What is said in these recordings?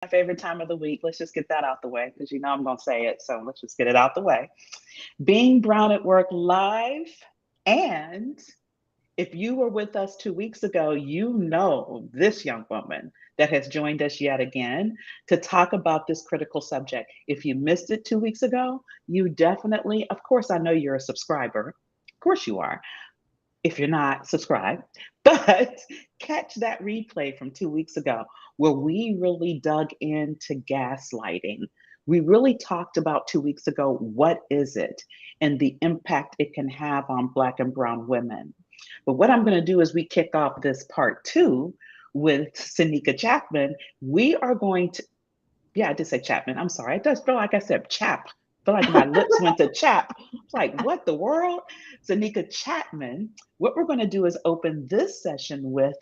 my favorite time of the week. Let's just get that out the way because you know I'm going to say it. So let's just get it out the way. Being Brown at Work live. And if you were with us 2 weeks ago, you know this young woman that has joined us yet again to talk about this critical subject. If you missed it 2 weeks ago, you definitely, of course, I know you're a subscriber. Of course you are if you're not subscribed, but catch that replay from 2 weeks ago where we really dug into gaslighting. We really talked about 2 weeks ago what is it and the impact it can have on Black and Brown women. But what I'm going to do is we kick off this part two with Zenica Chatman. We are going to, yeah, I did say Chapman. I'm sorry. It does feel like I said chap. I feel like my lips went to chap. It's like, what the world? Zenica Chatman, what we're going to do is open this session with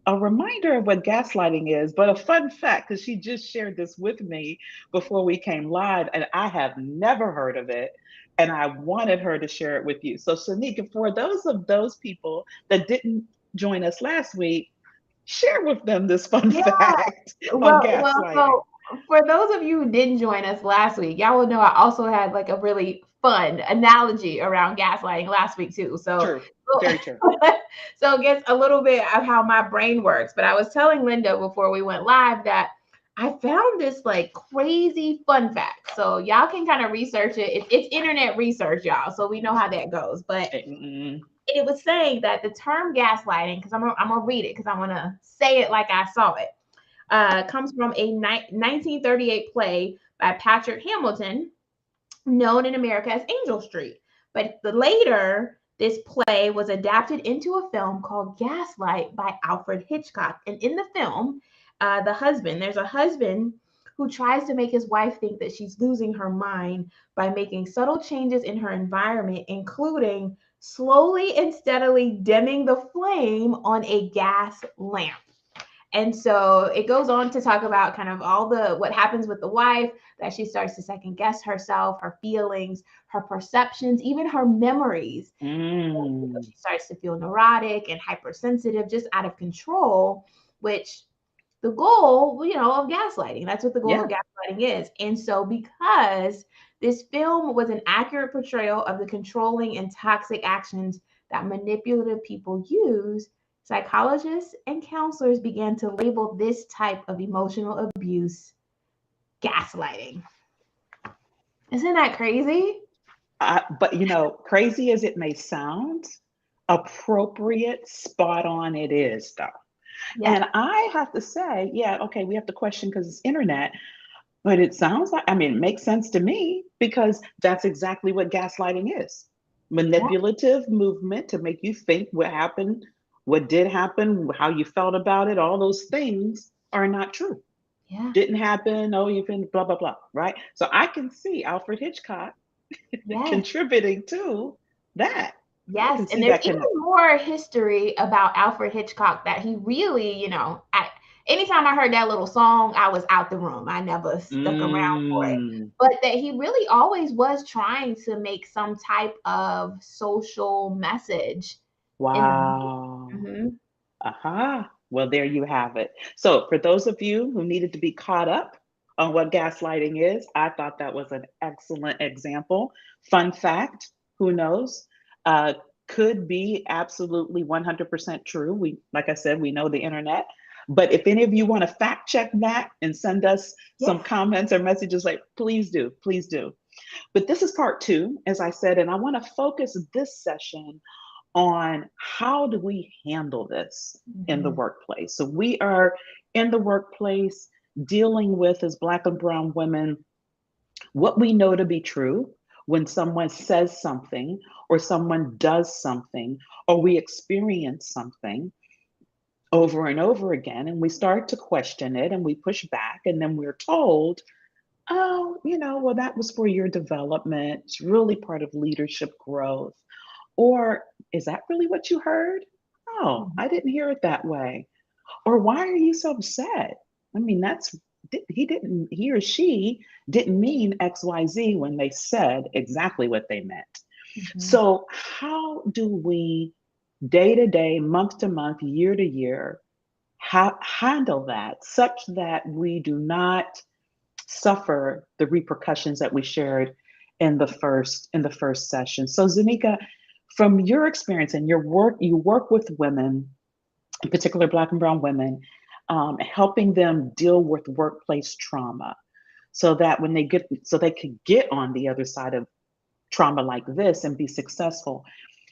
a reminder of what gaslighting is, but a fun fact, because she just shared this with me before we came live, and I have never heard of it. And I wanted her to share it with you. So, Zenica, for those people that didn't join us last week, share with them this fun Yeah. fact on Well, gaslighting. so for those of you who didn't join us last week, y'all will know I also had like a really fun analogy around gaslighting last week too. So, True. Very true. so it gets a little bit of how my brain works. But I was telling Linda before we went live that I found this like crazy fun fact. So y'all can kind of research it. It's internet research, y'all. So we know how that goes. But Mm, it was saying that the term gaslighting, because I'm gonna read it because I want to say it like I saw it, comes from a 1938 play by Patrick Hamilton, known in America as Angel Street. But later, this play was adapted into a film called Gaslight by Alfred Hitchcock. And in the film, there's a husband who tries to make his wife think that she's losing her mind by making subtle changes in her environment, including slowly and steadily dimming the flame on a gas lamp. And so it goes on to talk about kind of all the what happens with the wife, that she starts to second guess herself, her feelings, her perceptions, even her memories. mm. She starts to feel neurotic and hypersensitive, just out of control, which the goal, of gaslighting. That's what the goal of Yeah. gaslighting is. And so because this film was an accurate portrayal of the controlling and toxic actions that manipulative people use, psychologists and counselors began to label this type of emotional abuse gaslighting. Isn't that crazy? But crazy as it may sound, appropriate, spot on it is, though. Yeah. And I have to say, yeah, okay, we have to question because it's internet, but it sounds like, I mean, it makes sense to me because that's exactly what gaslighting is. Yeah. Manipulative movement to make you think what happened, what did happen, how you felt about it, all those things are not true. Yeah. Didn't happen, oh, you've been blah, blah, blah, right? So I can see Alfred Hitchcock Yes. contributing to that. I Yes, can and see there's that even connect. more history about Alfred Hitchcock that he really, anytime I heard that little song, I was out the room. I never stuck around for it. Mm, But that he really always was trying to make some type of social message in the movie. wow. Hmm. Aha. Well, there you have it. So, for those of you who needed to be caught up on what gaslighting is, I thought that was an excellent example. Fun fact, who knows? Uh, could be absolutely 100% true. We, like I said, we know the internet. But if any of you want to fact check that and send us Yeah. some comments or messages, like please do, please do. But this is part two, as I said, and I want to focus this session on how do we handle this in the Hmm. workplace. So we are in the workplace dealing with, as Black and Brown women, what we know to be true when someone says something or someone does something or we experience something over and over again and we start to question it and we push back and then we're told, oh, well, that was for your development. It's really part of leadership growth. Or is that really what you heard? Oh, I didn't hear it that way. Or why are you so upset? I mean, he or she didn't mean XYZ when they said exactly what they meant. Hmm. So, how do we, day to day, month to month, year to year, handle that such that we do not suffer the repercussions that we shared in the first session. So Zanika, from your experience and your work, you work with women, in particular Black and Brown women, helping them deal with workplace trauma, so that when they get, so they can get on the other side of trauma like this and be successful.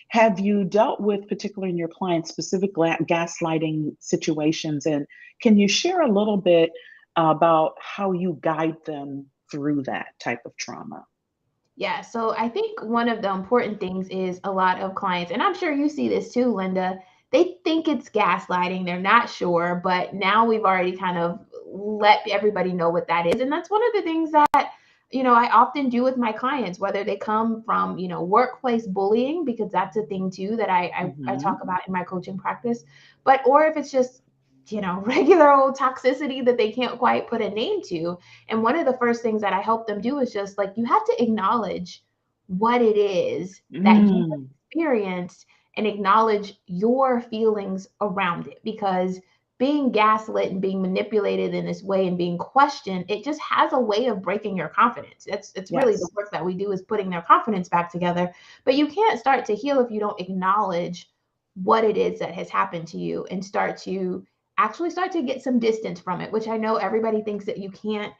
Have you dealt with, particularly in your clients, specific gaslighting situations? And can you share a little bit about how you guide them through that type of trauma? Yeah, so I think one of the important things is a lot of clients, and I'm sure you see this too, Linda, they think it's gaslighting. They're not sure, but now we've already kind of let everybody know what that is. And that's one of the things that, I often do with my clients, whether they come from, workplace bullying, because that's a thing too that I talk Hmm. about in my coaching practice, but or if it's just, regular old toxicity that they can't quite put a name to. And one of the first things that I help them do is just like, you have to acknowledge what it is that you Mm, experienced and acknowledge your feelings around it. Because being gaslit and being manipulated in this way and being questioned, it just has a way of breaking your confidence. It's really the yes, work that we do is putting their confidence back together. But you can't start to heal if you don't acknowledge what it is that has happened to you and start to get some distance from it, which I know everybody thinks that you can't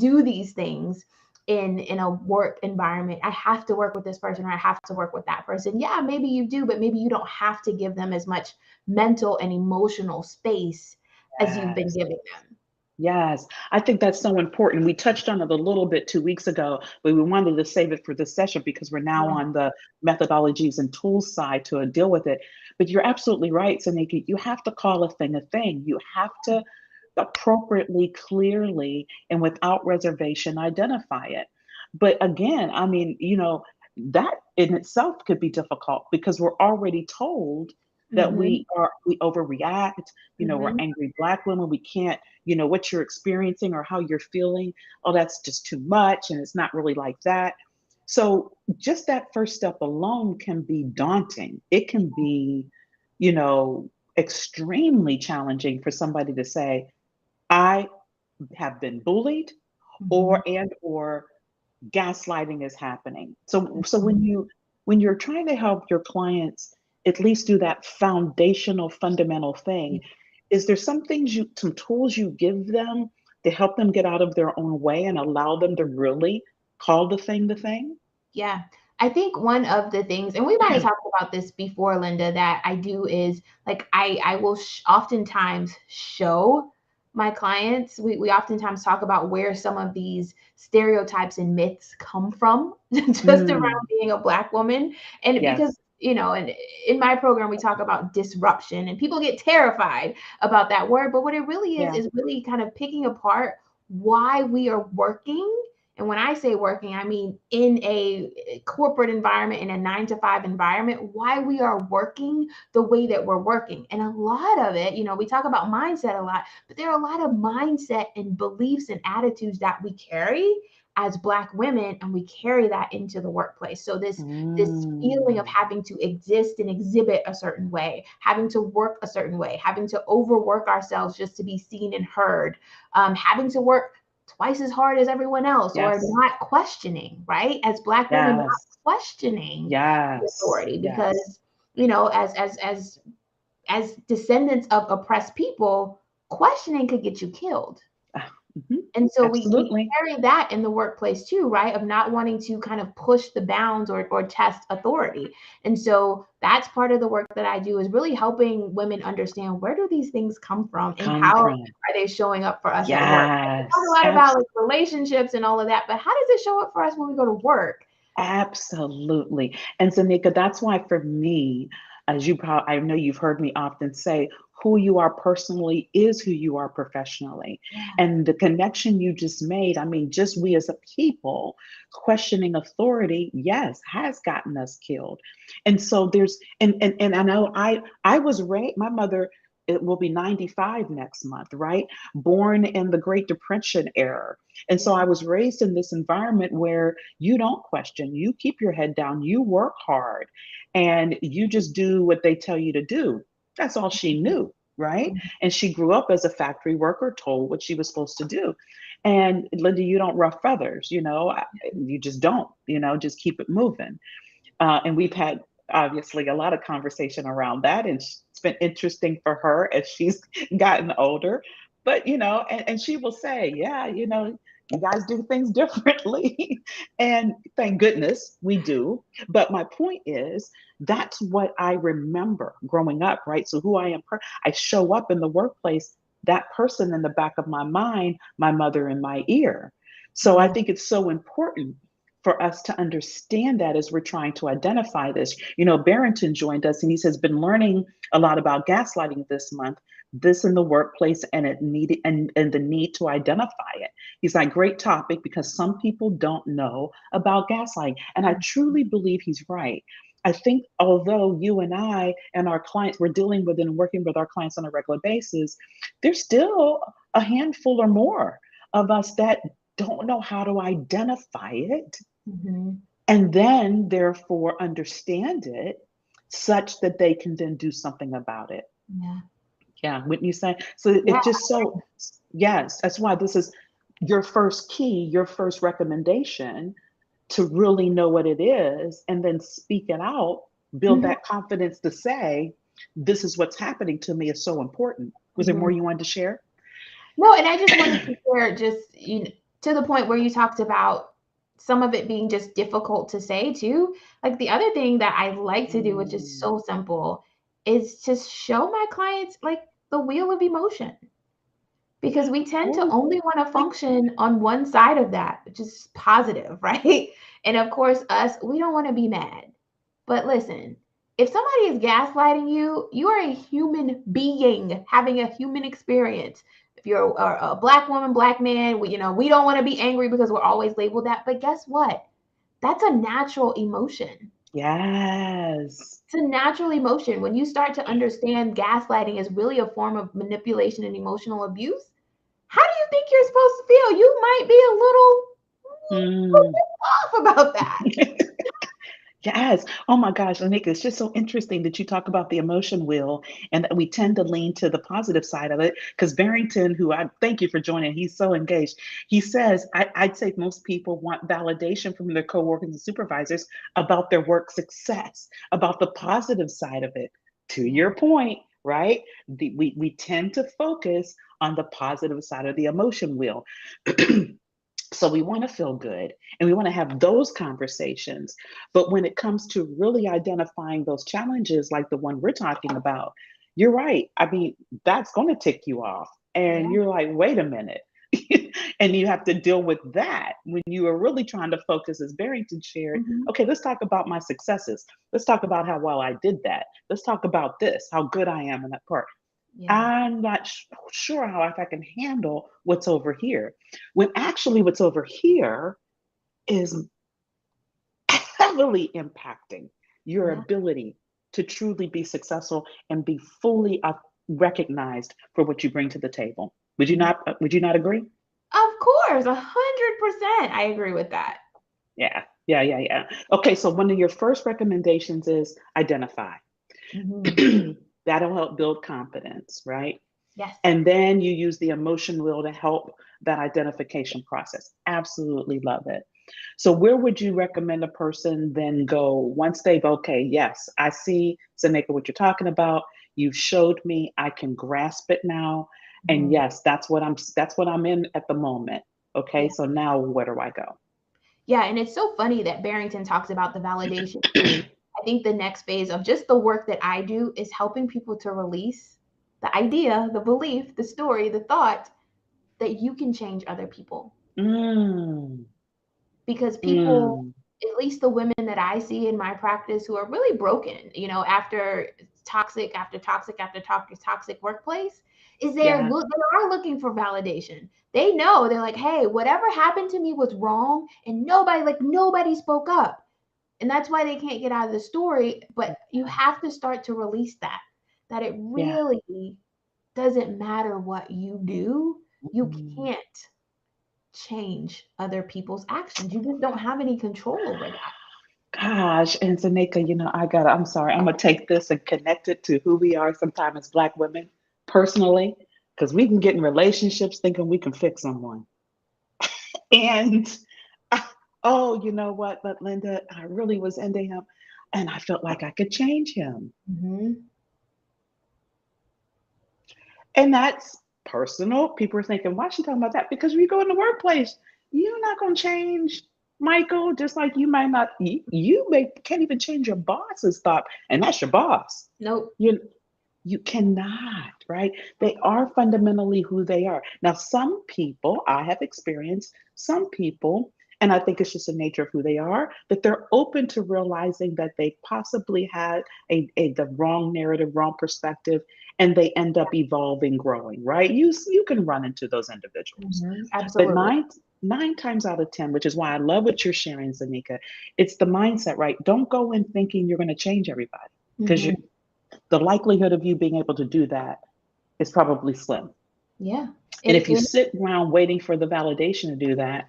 do these things in a work environment. I have to work with this person or I have to work with that person. Yeah, maybe you do, but maybe you don't have to give them as much mental and emotional space as you've been yes. giving them. Yes, I think that's so important. We touched on it a little bit 2 weeks ago, but we wanted to save it for this session because we're now Yeah. on the methodologies and tools side to deal with it. But you're absolutely right, Sanika. You have to call a thing a thing. You have to appropriately, clearly, and without reservation identify it. But again, I mean, that in itself could be difficult because we're already told that Mm-hmm. we overreact, we're Mm-hmm. angry Black women, we can't, what you're experiencing or how you're feeling, oh, that's just too much and it's not really like that. So just that first step alone can be daunting. It can be, you know, extremely challenging for somebody to say, I have been bullied, Mm-hmm. or gaslighting is happening. So when you're trying to help your clients at least do that foundational fundamental thing, is there some tools you give them to help them get out of their own way and allow them to really call the thing? Yeah. I think one of the things, and we might have talked about this before, Linda, that I do is like I will oftentimes show my clients. We oftentimes talk about where some of these stereotypes and myths come from, just Mm, around being a Black woman. And because, yes. and in my program we talk about disruption, and people get terrified about that word. But what it really Yeah. is really kind of picking apart why we are working. And when I say working, I mean in a corporate environment, in a 9 to 5 environment, why we are working the way that we're working. And a lot of it, we talk about mindset a lot, but there are a lot of mindset and beliefs and attitudes that we carry as Black women, and we carry that into the workplace. So this feeling of Mm, having to exist and exhibit a certain way, having to work a certain way, having to overwork ourselves just to be seen and heard, having to work twice as hard as everyone else, or yes. not questioning, right? As Black women, not Yes. questioning the Yes. authority, Yes. because as descendants of oppressed people, questioning could get you killed. Mhm. And so we Absolutely. carry that in the workplace too, right? Of not wanting to kind of push the bounds or test authority. And so that's part of the work that I do, is really helping women understand, where do these things come from and Come how from. are they showing up for us at work? We talk a Yes. lot about like relationships and all of that, but how does it show up for us when we go to work? Absolutely. And Zanika, that's why for me, I know you've heard me often say, who you are personally is who you are professionally. Yeah. And the connection you just made, I mean, just we as a people questioning authority, yes, has gotten us killed. And so and I know I was raised, my mother, it will be 95 next month, right? Born in the Great Depression era. And so Yeah. I was raised in this environment where you don't question, you keep your head down, you work hard, and you just do what they tell you to do. That's all she knew, right? And she grew up as a factory worker, told what she was supposed to do. And Linda, you don't ruff feathers, you just don't, just keep it moving. And we've had obviously a lot of conversation around that. And it's been interesting for her as she's gotten older. But, and she will say, yeah, you guys do things differently. And thank goodness we do. But my point is, that's what I remember growing up, right? So who I am, I show up in the workplace, that person in the back of my mind, my mother in my ear. So I Yeah. think it's so important for us to understand that as we're trying to identify this. Barrington joined us and he says, been learning a lot about gaslighting this month, this in the workplace, and it needed and the need to identify it. He's like, great topic because some people don't know about gaslighting. And I truly believe he's right. I think although you and I and our clients, we're dealing with and working with our clients on a regular basis, there's still a handful or more of us that don't know how to identify it Mm-hmm. and then therefore understand it such that they can then do something about it. Yeah. Yeah, wouldn't you say? So Yeah. it's just so, yes, that's why this is your first key, your first recommendation to really know what it is and then speak it out, build Mhm. that confidence to say, this is what's happening to me is so important. Was there more Mhm. you wanted to share? No, and I just wanted to share just to the point where you talked about some of it being just difficult to say too. Like the other thing that I like to do, which is Mm. so simple, is to show my clients like the wheel of emotion because we tend to Oh, only want to function on one side of that, which is positive, right? And of course, us, we don't want to be mad. But listen, if somebody is gaslighting you, you are a human being having a human experience. If you're a black woman, black man, we don't want to be angry because we're always labeled that. But guess what? That's a natural emotion. yes. It's a natural emotion. When you start to understand gaslighting is really a form of manipulation and emotional abuse, how do you think you're supposed to feel? You might be a little Mm. off about that. Yes. Oh my gosh, Anika, it's just so interesting that you talk about the emotion wheel and that we tend to lean to the positive side of it. Because Barrington, who I thank you for joining, he's so engaged. He says, I'd say most people want validation from their coworkers and supervisors about their work success, about the positive side of it. To Yeah. your point, right? We tend to focus on the positive side of the emotion wheel. So we want to feel good and we want to have those conversations. But when it comes to really identifying those challenges, like the one we're talking about, you're right. I mean, that's going to tick you off. And Yeah. you're like, wait a minute. And you have to deal with that when you are really trying to focus, as Barrington shared. Mhm. Okay, let's talk about my successes. Let's talk about how well I did that. Let's talk about this, how good I am in that part. Yeah. I'm not sure how if I can handle what's over here. When actually what's over here is heavily impacting your Yeah. ability to truly be successful and be fully recognized for what you bring to the table. Yeah. Would you not agree? Of course, 100%. I agree with that. Yeah. Yeah, yeah, yeah. Okay, so one of your first recommendations is identify. Mhm. That'll help build confidence, right? Yes. And then you use the emotion wheel to help that identification process. Absolutely love it. So, where would you recommend a person then go once they've, okay, yes, I see, Zenica, what you're talking about. You've showed me, I can grasp it now. And Mhm. yes, that's what I'm in at the moment. Okay, Yeah. so now where do I go? Yeah, and it's so funny that Barrington talks about the validation too. I think the next phase of just the work that I do is helping people to release the idea, the belief, the story, the thought that you can change other people. Mm, Because people, mm, at least the women that I see in my practice who are really broken, after toxic workplace, is yeah, they are looking for validation. They know they're like, hey, whatever happened to me was wrong, and nobody spoke up, and that's why they can't get out of the story. But you have to start to release that it yeah. really doesn't matter what you do. You Mm. can't change other people's actions. You just don't have any control over that. Gosh, and Zanika, I'm sorry, I'm gonna take this and connect it to who we are sometimes as Black women. personally, because we can get in relationships thinking we can fix someone. And oh, you know what? But Linda, I really was into him and I felt like I could change him. Mm-hmm. And that's personal. People are thinking, why is she talking about that? Because when you go in the workplace, you're not going to change Michael, just like you might not, can't even change your boss's thought, and that's your boss. Nope. You cannot, right? They are fundamentally who they are. Now, some people, I have experienced some people, and I think it's just the nature of who they are, that they're open to realizing that they possibly had the wrong narrative, wrong perspective, and they end up evolving, growing, right? You can run into those individuals. Mm-hmm. But Absolutely. nine times out of 10, which is why I love what you're sharing, Zenica, it's the mindset, right? Don't go in thinking you're going to change everybody because Mm-hmm. the likelihood of you being able to do that is probably slim. Yeah. And And, if you and sit around waiting for the validation to do that,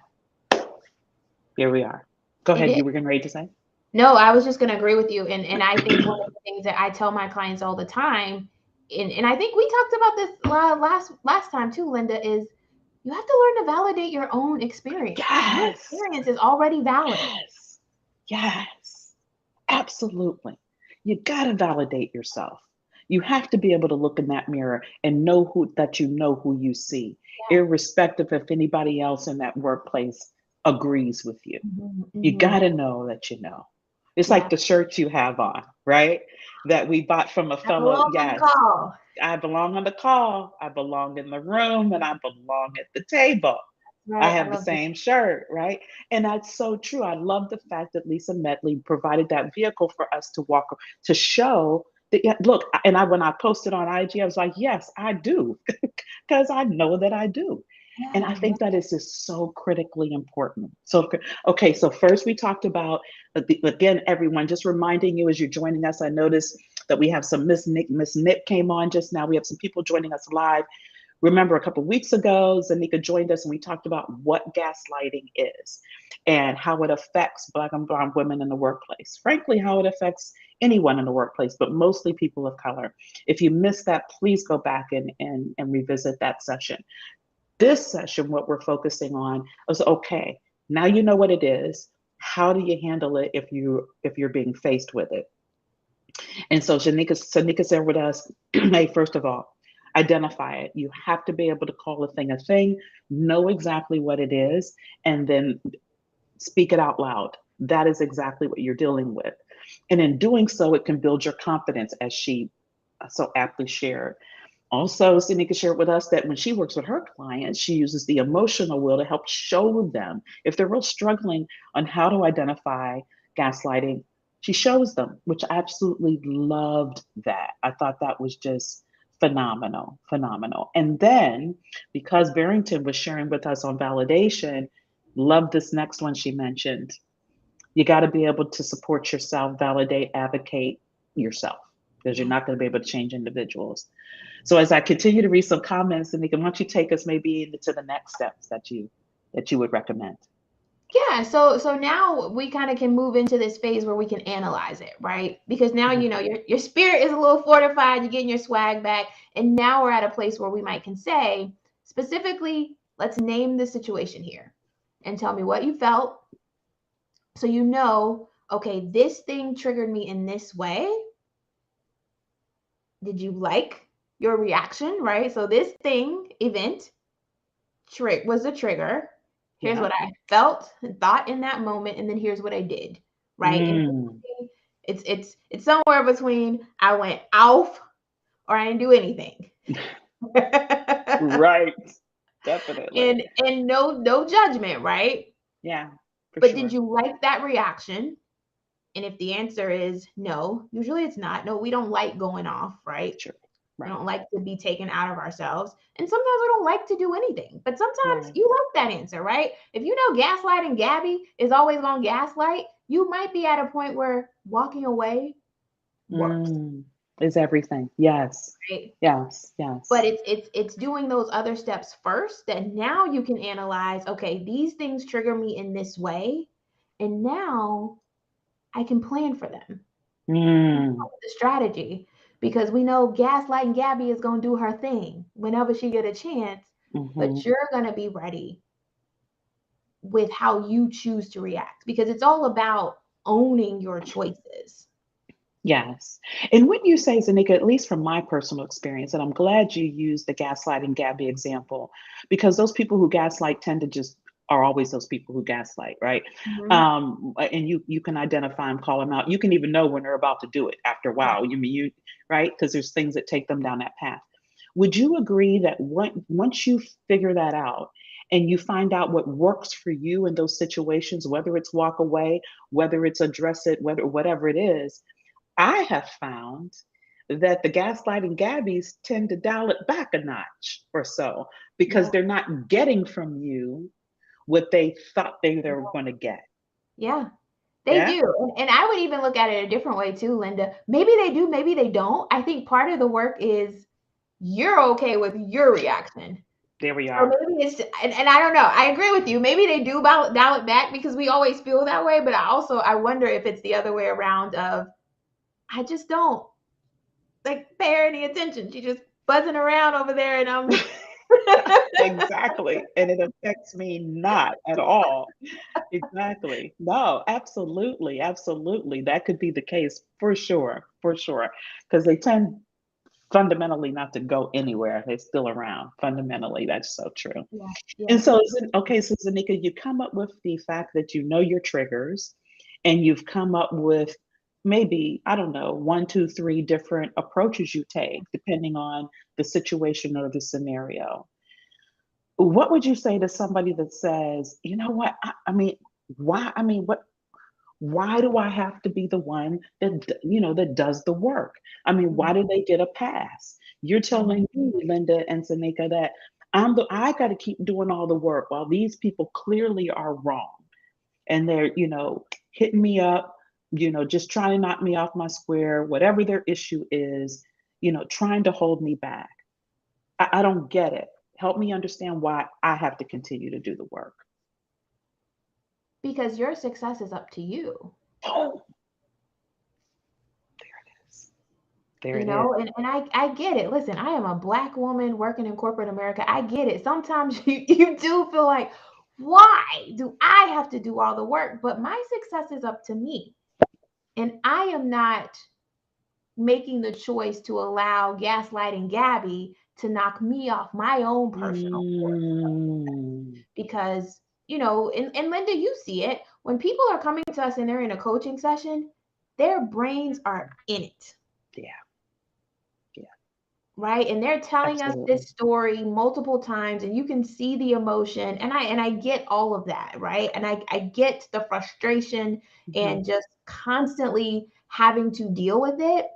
here we are. Go it ahead. is. You were getting ready to say? No, I was just going to agree with you. And I think one of the things that I tell my clients all the time, and I think we talked about this last time too, Linda, is you have to learn to validate your own experience. Your Yes. experience is already valid. Yes. Yes. Absolutely. You got to validate yourself. You have to be able to look in that mirror and know you know who you see, Yeah. irrespective if anybody else in that workplace agrees with you. Mm-hmm. You Mm-hmm. got to know that you know. It's Yeah. like the shirt you have on, right? That we bought from a I fellow. belong on the Yes, call. I belong on the call. I belong in the room and I belong at the table. I Right. I have the love this. same shirt, right? And that's so true. I love the fact that Lisa Medley provided that vehicle for us to walk, to show that, yeah, look, and when I posted on IG, I was like, yes, I do, because I know that I do. And I Yeah. think that is just so critically important. So, okay, so first we talked about, again, everyone, just reminding you as you're joining us, I noticed that we have some Miss Nick came on just now. We have some people joining us live. Remember, a couple of weeks ago, Zenica joined us and we talked about what gaslighting is and how it affects Black and Brown women in the workplace. Frankly, how it affects anyone in the workplace, but mostly people of color. If you missed that, please go back and revisit that session. This session, what we're focusing on is, okay, now you know what it is. How do you handle it if you're being faced with it? And so Shanika's there with us. Hey, first of all, identify it. You have to be able to call a thing, know exactly what it is, and then speak it out loud. That is exactly what you're dealing with. And in doing so, it can build your confidence, as she so aptly shared. Also, Sinika shared with us that when she works with her clients, she uses the emotional wheel to help show them if they're real struggling on how to identify gaslighting. She shows them, which I absolutely loved that. I thought that was just phenomenal, phenomenal. And then because Barrington was sharing with us on validation, love this next one she mentioned. You got to be able to support yourself, validate, advocate yourself, because you're Yeah. not going to be able to change individuals. So as I continue to read some comments, Anika, why don't you take us maybe into the next steps that you would recommend? Yeah, so now we kind of can move into this phase where we can analyze it, right? Because now Mhm. your spirit is a little fortified, you're getting your swag back, and now we're at a place where we might can say specifically, let's name the situation here and tell me what you felt, so you know, okay, this thing triggered me in this way. Did you like your reaction, right? So this thing event was the trigger. Here's Yeah. what I felt and thought in that moment, and then here's what I did, right? And Mm. it's somewhere between I went off or I didn't do anything. Right. Definitely. And no judgment, right? Yeah, for But did sure. you like that reaction? And if the answer is no, usually it's not. No, we don't like going off, right? Sure. We Right. don't like to be taken out of ourselves. And sometimes we don't like to do anything. But sometimes Right. you like that answer, right? If you know gaslighting Gabby is always going to gaslight, you might be at a point where walking away works, Mm. Is everything. Yes. right? Yes. But Yes. it's doing those other steps first that now you can analyze, okay, these things trigger me in this way. And now I can plan for them. Mm. The strategy. because we know Gaslighting Gabby is going to do her thing whenever she get a chance, Hmm. but you're going to be ready with how you choose to react because it's all about owning your choices. Yes. And when you say, Zanika, at least from my personal experience, and I'm glad you used the gaslighting Gabby example, because those people who gaslight tend to just are always those people who gaslight, right? Mhm. And you can identify them, call them out. You can even know when they're about to do it after a Right. while. You mean you right? Because there's things that take them down that path. Would you agree that once you figure that out and you find out what works for you in those situations, whether it's walk away, whether it's address it, whether whatever it is, I have found that the gaslighting Gabbies tend to dial it back a notch or so because Yeah. they're not getting from you what they thought they were going to get. Yeah. They Yeah. do. And I would even look at it a different way too, Linda. Maybe they do, maybe they don't. I think part of the work is you're okay with your reaction. There we So are. maybe and I don't know. I agree with you. Maybe they do dial it back because we always feel that way. But I wonder if it's the other way around of I just don't like pay her any attention. She just buzzing around over there and I'm Exactly. And it affects me not at all. Exactly. No, absolutely. Absolutely. That could be the case for sure. For sure. Because they tend fundamentally not to go anywhere. They're still around. Fundamentally, that's so true. Yeah, And yeah. so, okay, so Zanika, you come up with the fact that you know your triggers, and you've come up with maybe, I don't know, one, two, three different approaches you take depending on the situation or the scenario. What would you say to somebody that says, you know what? I mean, why? I mean, what? Why do I have to be the one that does the work? I mean, why do they get a pass? You're telling me, Linda and Zanika, that I got to keep doing all the work while these people clearly are wrong and they're hitting me up, just trying to knock me off my square, whatever their issue is, trying to hold me back. I don't get it. Help me understand why I have to continue to do the work. Because your success is up to you. Oh, there it is. There You it is. know, and I get it. Listen, I am a black woman working in corporate America. I get it. Sometimes you do feel like, why do I have to do all the work? But my success is up to me. And I am not making the choice to allow gaslighting Gabby to knock me off my own personal course. Mm, Because, and Linda, you see it when people are coming to us and they're in a coaching session, their brains are in it. yeah, yeah, Right, and they're telling us absolutely. this story multiple times and you can see the emotion and I get all of that, right? And I get the frustration Mhm. and just constantly having to deal with it.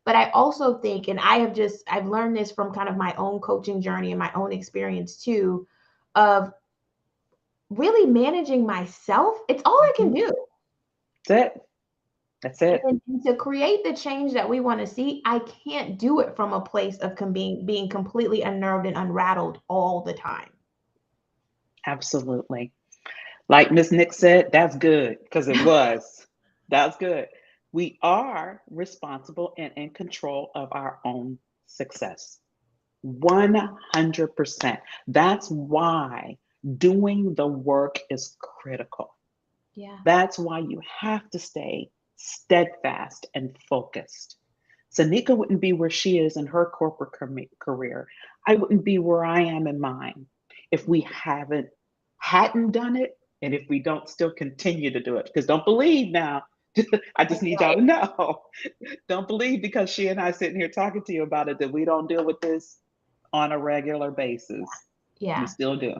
But I also think, and I've learned this from kind of my own coaching journey and my own experience too, of really managing myself. It's all I can Mhm. do. That's it. That's it. And to create the change that we want to see, I can't do it from a place of being completely unnerved and unrattled all the time. Absolutely. Like Miss Nick said, that's good because it was. That's good. We are responsible and in control of our own success. 100%. That's why doing the work is critical. Yeah. That's why you have to stay steadfast and focused. Sanika wouldn't be where she is in her corporate career. I wouldn't be where I am in mine if we hadn't done it and if we don't still continue to do it. Because don't believe now. I just That's need y'all right. to know. Don't believe because she and I sitting here talking to you about it that we don't deal with this on a regular basis. We Yeah. still do.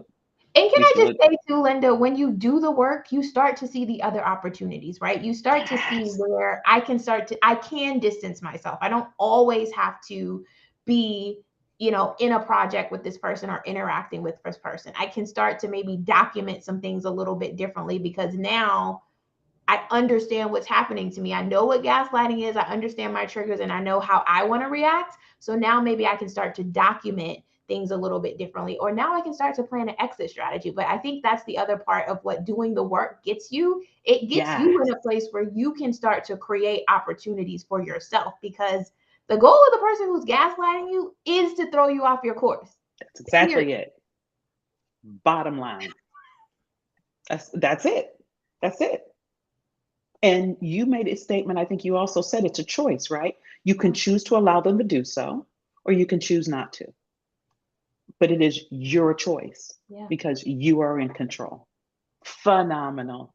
And can We I still just do. say too, Linda, when you do the work, you start to see the other opportunities, right? You start to see Yes. where I can distance myself. I don't always have to be, in a project with this person or interacting with this person. I can start to maybe document some things a little bit differently because now I understand what's happening to me. I know what gaslighting is. I understand my triggers and I know how I want to react. So now maybe I can start to document things a little bit differently. Or now I can start to plan an exit strategy. But I think that's the other part of what doing the work gets you. It gets you in Yes. a place where you can start to create opportunities for yourself because The goal of the person who's gaslighting you is to throw you off your course. That's Period. exactly it. Bottom line. That's it. That's it. And you made a statement, I think you also said it's a choice, right? You can choose to allow them to do so, or you can choose not to. But it is your choice Yeah. because you are in control. Phenomenal,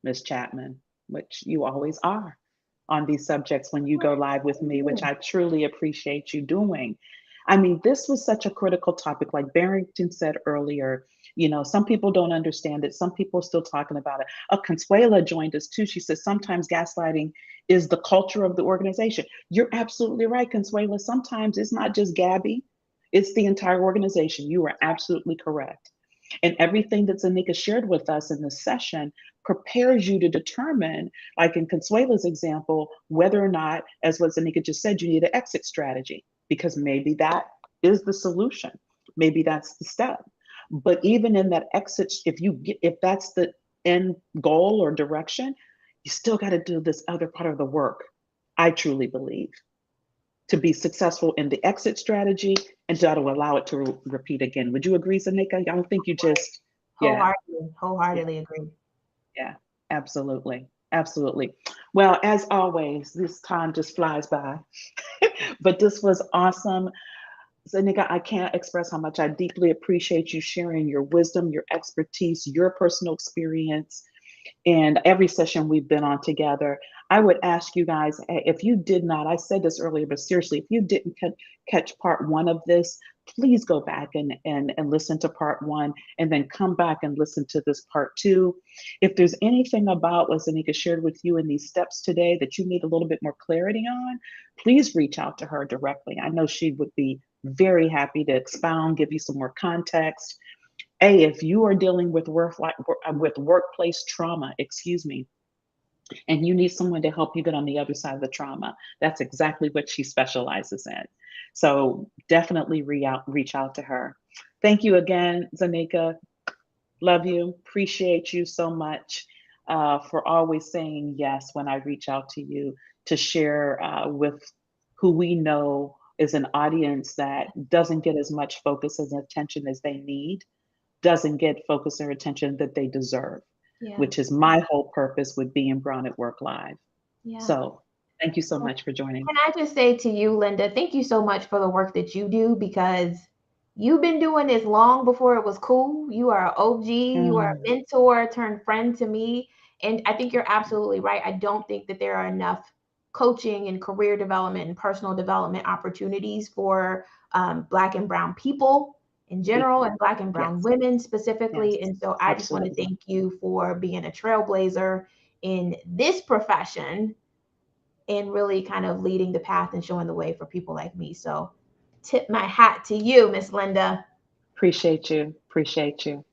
Miss Chapman, which you always are on these subjects when you go live with me, which I truly appreciate you doing. I mean, this was such a critical topic. Like Barrington said earlier, some people don't understand it. Some people are still talking about it. Consuela joined us too. She says sometimes gaslighting is the culture of the organization. You're absolutely right, Consuela. Sometimes it's not just Gabby, it's the entire organization. You are absolutely correct. And everything that Zenica shared with us in this session prepares you to determine, like in Consuela's example, whether or not, as what Zenica just said, you need an exit strategy, because maybe that is the solution. Maybe that's the step. But even in that exit, if that's the end goal or direction, you still got to do this other part of the work. I truly believe to be successful in the exit strategy and to allow it to repeat again. Would you agree, Zanika? I don't think you just, yeah, yeah, Wholeheartedly agree. yeah, absolutely. Absolutely. Well, as always, this time just flies by, but this was awesome. Zanika, I can't express how much I deeply appreciate you sharing your wisdom, your expertise, your personal experience, and every session we've been on together. I would ask you guys, if you did not, I said this earlier, but seriously, if you didn't catch part one of this, please go back and listen to part one and then come back and listen to this part two. If there's anything about what Zanika shared with you in these steps today that you need a little bit more clarity on, please reach out to her directly. I know she would be very happy to expound, give you some more context. If you are dealing with with workplace trauma, excuse me, and you need someone to help you get on the other side of the trauma, that's exactly what she specializes in. So definitely reach out to her. Thank you again, Zanika. Love you. Appreciate you so much for always saying yes when I reach out to you to share with who we know is an audience that doesn't get as much focus and attention as they need, doesn't get focus or attention that they deserve, Yeah. which is my whole purpose with being Brown at Work Live. Yeah. So thank you so much for joining. Can I just say to you, Linda, thank you so much for the work that you do, because you've been doing this long before it was cool. You are an OG, you are a Mm, mentor turned friend to me. And I think you're absolutely right. I don't think that there are enough coaching and career development and personal development opportunities for Black and Brown people in general and people. Black and Brown Yes, women specifically. yes, And so I just want to absolutely. thank you for being a trailblazer in this profession and really kind of leading the path and showing the way for people like me. So tip my hat to you, Miss Linda. Appreciate you. Appreciate you.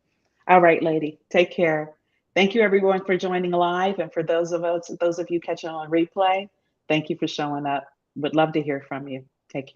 All right, lady. Take care. Thank you everyone for joining live. And for those of you catching on replay, thank you for showing up. Would love to hear from you. Take care.